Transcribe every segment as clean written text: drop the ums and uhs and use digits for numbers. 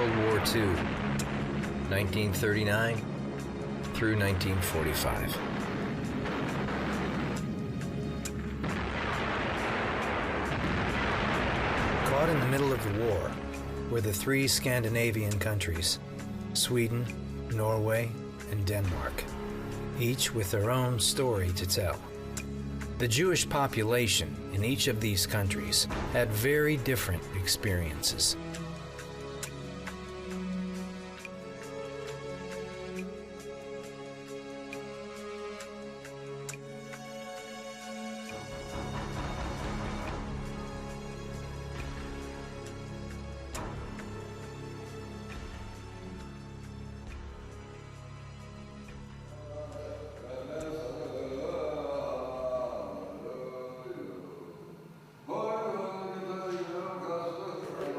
World War II, 1939 through 1945. Caught in the middle of the war were the three Scandinavian countries, Sweden, Norway, and Denmark, each with their own story to tell. The Jewish population in each of these countries had very different experiences.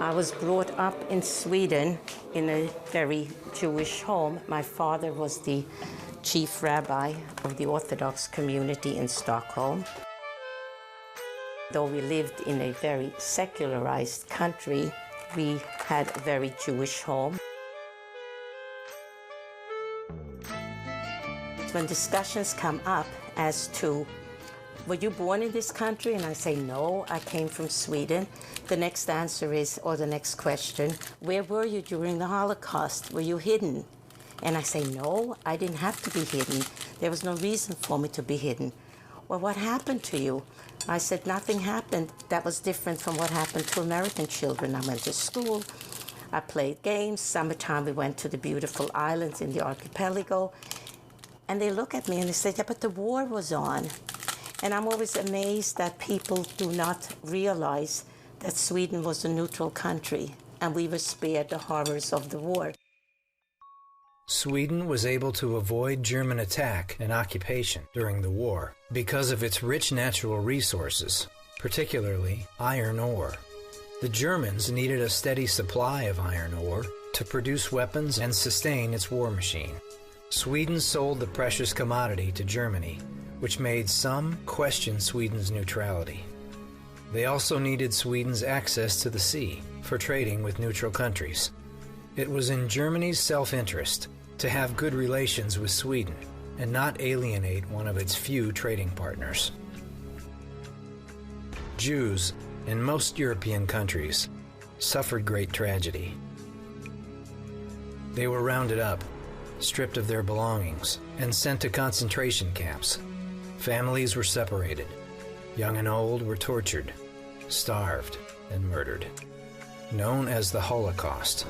I was brought up in Sweden in a very Jewish home. My father was the chief rabbi of the Orthodox community in Stockholm. Though we lived in a very secularized country, we had a very Jewish home. When discussions come up as to, were you born in this country? And I say, no, I came from Sweden. The next answer is, or the next question, where were you during the Holocaust? Were you hidden? And I say, no, I didn't have to be hidden. There was no reason for me to be hidden. Well, what happened to you? I said, nothing happened that was different from what happened to American children. I went to school, I played games. Summertime, we went to the beautiful islands in the archipelago. And they look at me and they say, yeah, but the war was on. And I'm always amazed that people do not realize that Sweden was a neutral country and we were spared the horrors of the war. Sweden was able to avoid German attack and occupation during the war because of its rich natural resources, particularly iron ore. The Germans needed a steady supply of iron ore to produce weapons and sustain its war machine. Sweden sold the precious commodity to Germany, which made some question Sweden's neutrality. They also needed Sweden's access to the sea for trading with neutral countries. It was in Germany's self-interest to have good relations with Sweden and not alienate one of its few trading partners. Jews in most European countries suffered great tragedy. They were rounded up, stripped of their belongings, and sent to concentration camps. Families were separated. Young and old were tortured, starved, and murdered. Known as the Holocaust,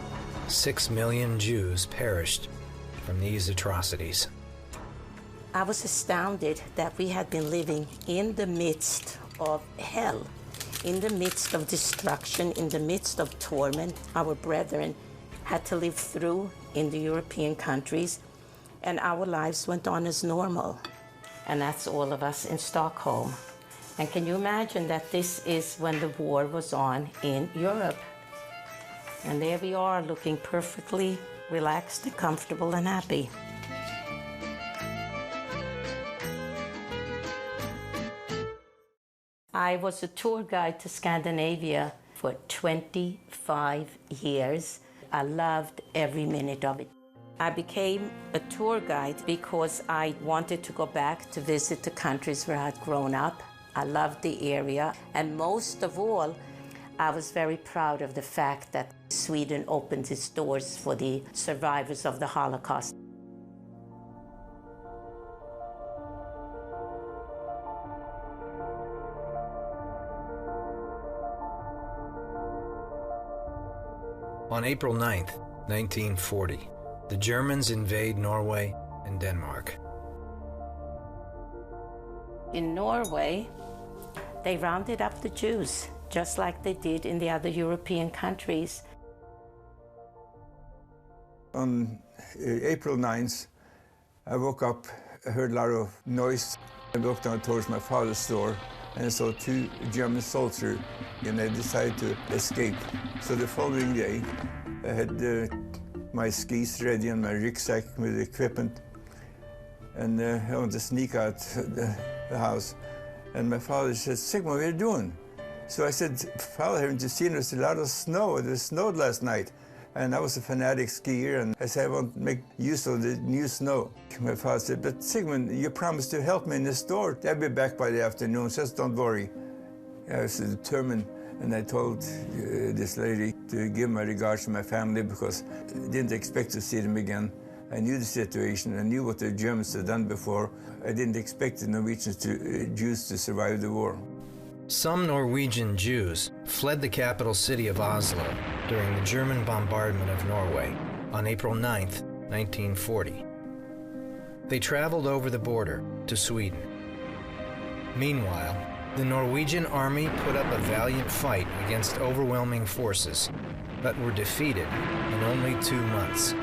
6 million Jews perished from these atrocities. I was astounded that we had been living in the midst of hell, in the midst of destruction, in the midst of torment. Our brethren had to live through in the European countries, and our lives went on as normal. And that's all of us in Stockholm. And can you imagine that this is when the war was on in Europe? And there we are, looking perfectly relaxed and comfortable and happy. I was a tour guide to Scandinavia for 25 years. I loved every minute of it. I became a tour guide because I wanted to go back to visit the countries where I'd grown up. I loved the area, and most of all, I was very proud of the fact that Sweden opened its doors for the survivors of the Holocaust. On April 9th, 1940, the Germans invade Norway and Denmark. In Norway, they rounded up the Jews, just like they did in the other European countries. On April 9th, I woke up, I heard a lot of noise. I walked down towards my father's store and I saw 2 German soldiers, and I decided to escape. So the following day, I had my skis ready and my rucksack with equipment, and I wanted to sneak out the house. And my father said, "Sigmund, what are you doing?" So I said, "Father, haven't you seen there's a lot of snow? It snowed last night." And I was a fanatic skier, and I said, I want to make use of the new snow. My father said, but Sigmund, you promised to help me in the store. I'll be back by the afternoon, just don't worry. I was determined, and I told this lady to give my regards to my family because I didn't expect to see them again. I knew the situation, I knew what the Germans had done before. I didn't expect the Norwegians Jews to survive the war. Some Norwegian Jews fled the capital city of Oslo during the German bombardment of Norway on April 9, 1940. They traveled over the border to Sweden. Meanwhile, the Norwegian army put up a valiant fight against overwhelming forces, but were defeated in only 2 months.